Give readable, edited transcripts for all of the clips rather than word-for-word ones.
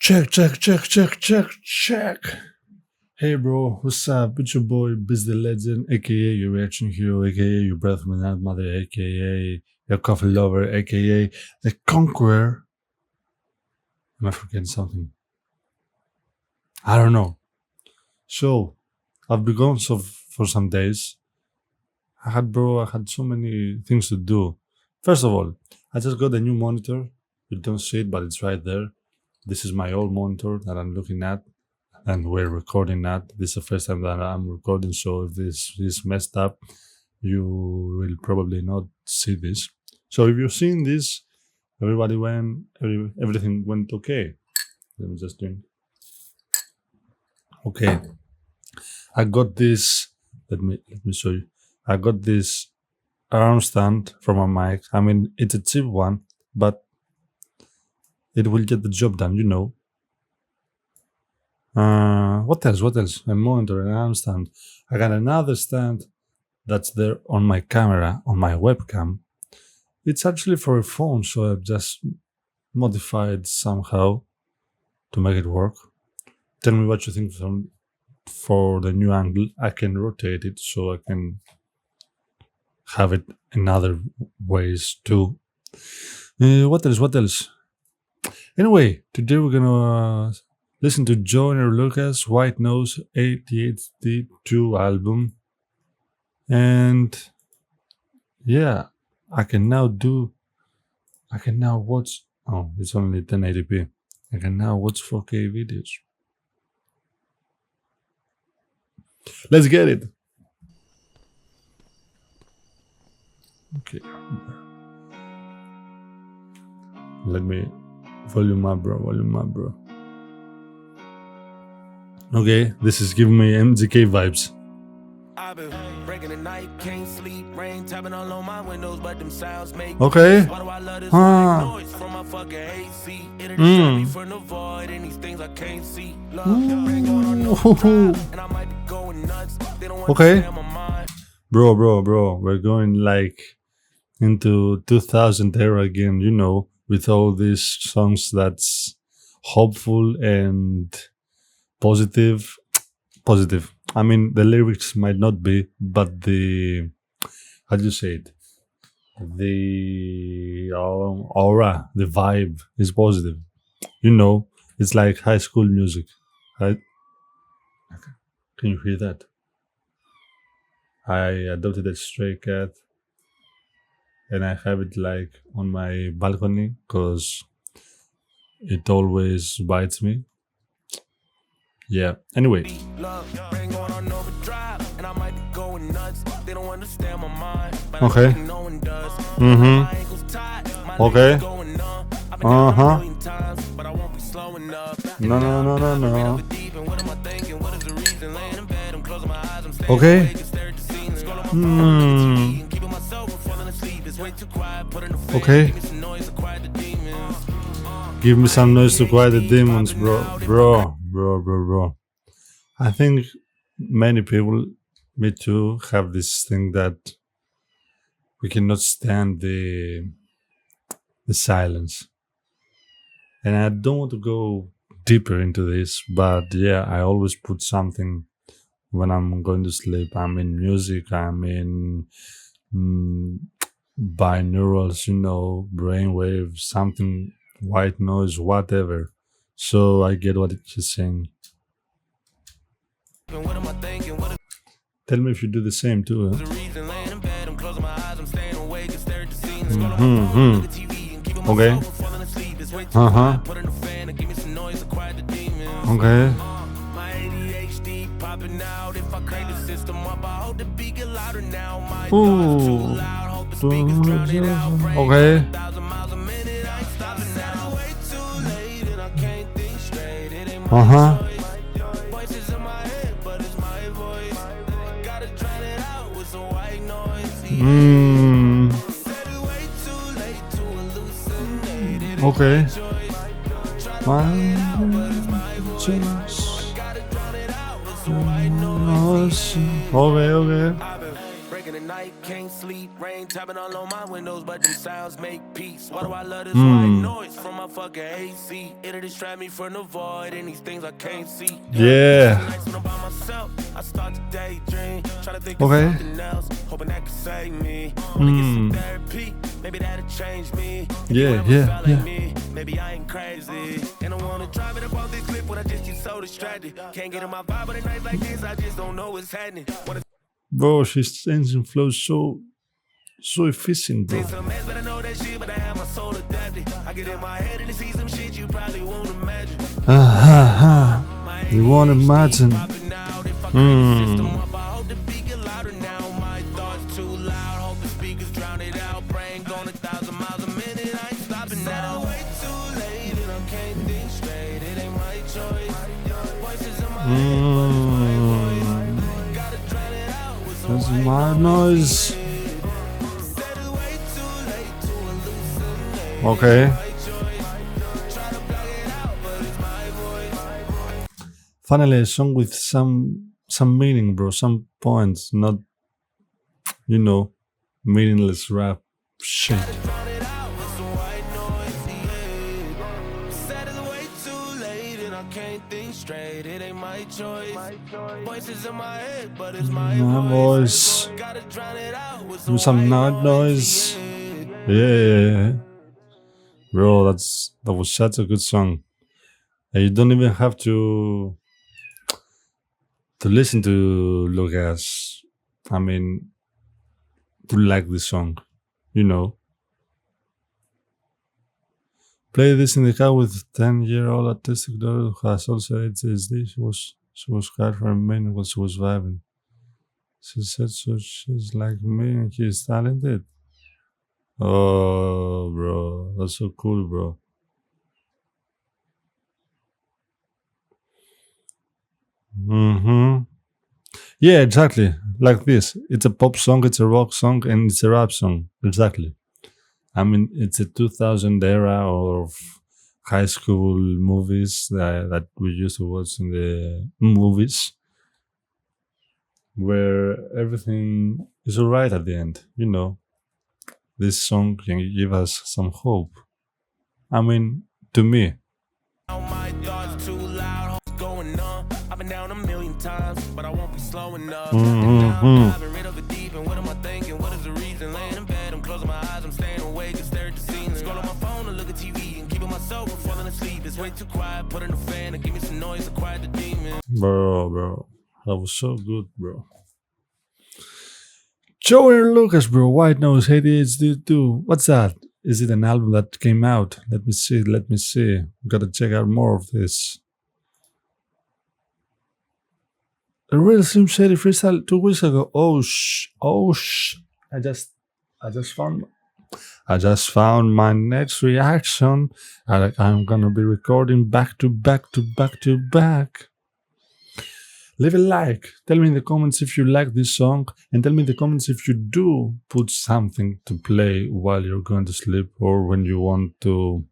Check, check, check, check, check, check. Hey bro, what's up? It's your boy, Biz the Legend, aka your reaction hero, aka your breath of my mother, aka your coffee lover, aka the conqueror. Am I forgetting something? I don't know. So, I've been gone for some days. I had so many things to do. First of all, I just got a new monitor. You don't see it, but it's right there. This is my old monitor that I'm looking at and we're recording at. This is the first time that I'm recording, so if this is messed up, you will probably not see this. So if you're seeing this, everything went okay. Let me just drink. Okay. I got this, let me show you. I got this arm stand from a mic. I mean, it's a cheap one, but it will get the job done, you know. What else? A monitor, an arm stand. I got another stand that's there on my camera, on my webcam. It's actually for a phone, so I've just modified somehow to make it work. Tell me what you think for the new angle. I can rotate it so I can have it in other ways too. What else? Anyway, today we're gonna listen to JOYNER Lucas White Nose ADHD 2 album. And yeah, I can now watch, oh, it's only 1080p. I can now watch 4K videos. Let's get it. Okay. Let me volume up, bro. Okay, this is giving me MGK vibes. I've been breaking the night, can't sleep, rain tapping all on my windows, but them sounds make Okay. why do I love this white noise from my fucking AC? It me from the void and these things I can't see. Love, rain going on no drive, and I might be going nuts. They don't understand my mind. Bro, we're going like into 2000 era again, you know, with all these songs that's hopeful and positive. I mean, the lyrics might not be, but the, how do you say it? The aura, the vibe is positive. You know, it's like high school music. Right? Can you hear that? I adopted a stray cat and I have it like on my balcony because it always bites me. Yeah, anyway. Okay. Okay. No. Okay. Okay. Give me some noise to quiet the demons, bro. I think many people, me too, have this thing that we cannot stand the silence. And I don't want to go deeper into this, but yeah, I always put something when I'm going to sleep. I'm in music, I'm in binaurals, you know, brainwaves, something, white noise, whatever. So I get what he's saying. Tell me if you do the same too. Huh? Okay. Okay. Ooh. Okay. Okay. Okay. in the night, can't sleep. Rain tapping all on my windows, but them sounds make peace. Why do I love this white noise from my fucking AC? It'll distract me from the void and these things I can't see. Yeah. Nights when I'm by myself, I start to daydream. Try to think Okay. of something else, hoping that could save me. Wanna get some therapy, maybe that'll change me. If you ever felt like me, maybe I ain't crazy. And I wanna drive it up on this clip when I just get so distracted. Can't get in my vibe, but at nights like this, I just don't know what's happening. Bro, she's engine flows so efficient, bro. Some mess, but I know that shit, but I have my soul adapted. I get in my head and see some shit you probably won't imagine. You won't imagine. I hope the beat get louder now. My thoughts too loud. Hope the speakers drown it out. Brain going 1,000 miles a minute. I ain't stopping now. Way too late and I can't think straight. It ain't my choice. Voices in my head. Gotta drown it out with some That's my noise. Okay. Finally, a song with some meaning, bro. Some points, not, meaningless rap shit. My voice. Do some night noise. Yeah. Bro, that was such a good song. And you don't even have to listen to Lucas. I mean, to like this song, Play this in the car with 10-year-old autistic daughter who has also ADHD. She was hard for a minute while she was vibing. She said so she's like me and she's talented. Oh, bro, that's so cool, bro. Yeah, exactly. Like this. It's a pop song, it's a rock song, and it's a rap song. Exactly. I mean, it's a 2000 era of high school movies that we used to watch in the movies, where everything is alright at the end, This song can give us some hope. I mean, to me. I've been down a million times, but I won't be slowing up. I've been rid of it deep, and what am I thinking? What is the reason? Laying in bed, I'm closing my eyes, I'm staying awake and stare at the ceiling. Scroll on my phone and look at TV and keeping myself from falling asleep. It's way too quiet, put in the fan and give me some noise to quiet the demon. Bro, that was so good, bro. JOYNER Lucas, bro. White Nose, ADHD too. What's that? Is it an album that came out? Let me see. Gotta check out more of this. A real Slim Shady freestyle 2 weeks ago. I just found my next reaction. I'm gonna be recording back to back. Leave a like. Tell me in the comments if you like this song, and tell me in the comments if you do put something to play while you're going to sleep or when you want to.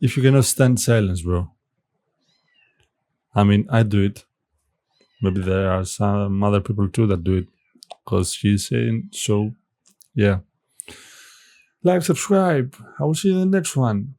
If you cannot stand silence, bro. I mean, I do it. Maybe there are some other people too that do it, because she's saying so. Yeah. Like, subscribe. I will see you in the next one.